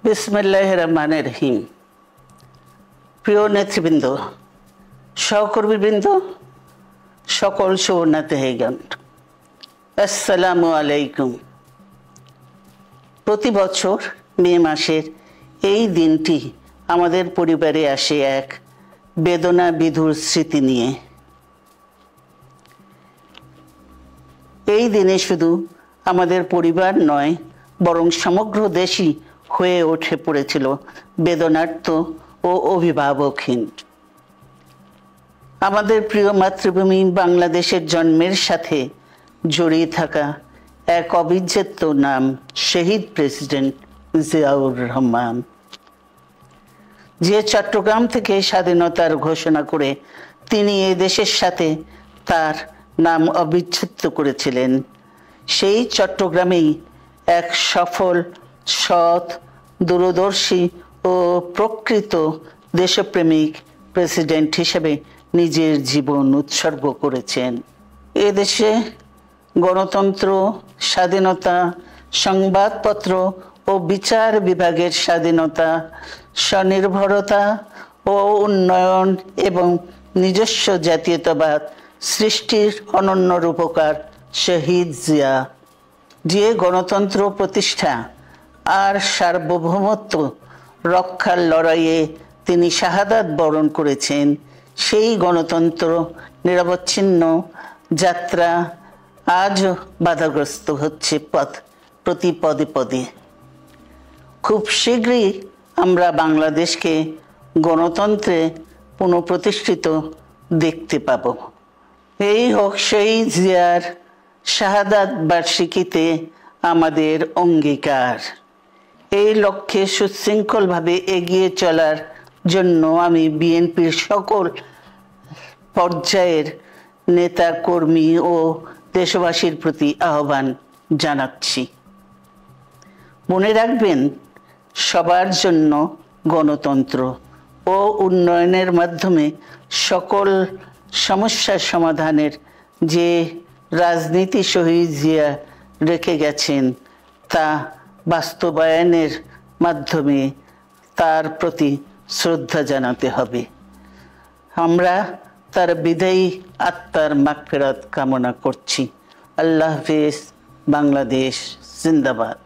বিসমিল্লাহির রহমানির রহিম। প্রিয় নেতৃবৃন্দ, সহকর্মীবৃন্দ, সকল শরণার্থীগণ, আসসালামু আলাইকুম। প্রতি বছর মে মাসের এই দিনটি আমাদের পরিবারে আসে এক বেদনা বিধুর স্মৃতি নিয়ে। এই দিনে শুধু আমাদের পরিবার নয়, বরং সমগ্র দেশই হয়ে উঠে পড়েছিল বেদনার্ত ও অভিভাবকহীন। আমাদের প্রিয় মাতৃভূমি বাংলাদেশের জন্মের সাথে জড়িয়ে থাকা এক অবিচ্ছেদ্য নাম শহীদ প্রেসিডেন্ট জিয়াউর রহমান, যে চট্টগ্রাম থেকে স্বাধীনতার ঘোষণা করে তিনি এ দেশের সাথে তার নাম অবিচ্ছেদ্য করেছিলেন। সেই চট্টগ্রামেই এক সফল, সৎ, দূরদর্শী ও প্রকৃত দেশপ্রেমিক প্রেসিডেন্ট হিসেবে নিজের জীবন উৎসর্গ করেছেন। এদেশে গণতন্ত্র, স্বাধীনতা, সংবাদপত্র ও বিচার বিভাগের স্বাধীনতা, স্বনির্ভরতা ও উন্নয়ন এবং নিজস্ব জাতীয়তাবাদ সৃষ্টির অনন্য রূপকার শহীদ জিয়া, যে গণতন্ত্র প্রতিষ্ঠা আর সার্বভৌমত্ব রক্ষার লড়াইয়ে তিনি শাহাদাত বরণ করেছেন, সেই গণতন্ত্র নিরবচ্ছিন্ন যাত্রা আজও বাধাগ্রস্ত হচ্ছে প্রতি পদে পদে। খুব শীঘ্রই আমরা বাংলাদেশকে গণতন্ত্রে পুনঃপ্রতিষ্ঠিত দেখতে পাব। এই হোক শহীদ জিয়ার শাহাদাত বার্ষিকীতে আমাদের অঙ্গীকার। এই লক্ষ্যে সুশৃঙ্খলভাবে এগিয়ে চলার জন্য আমি বিএনপির সকল পর্যায়ের নেতা কর্মী ও দেশবাসীর প্রতি আহ্বান জানাচ্ছি। মনে রাখবেন, সবার জন্য গণতন্ত্র ও উন্নয়নের মাধ্যমে সকল সমস্যার সমাধানের যে রাজনীতি শহীদ জিয়া রেখে গেছেন, তা বাস্তবায়নের মাধ্যমে তার প্রতি শ্রদ্ধা জানাতে হবে। আমরা তার বিদায়ী আত্মার মাগফিরাত কামনা করছি। আল্লাহ হাফেজ। বাংলাদেশ জিন্দাবাদ।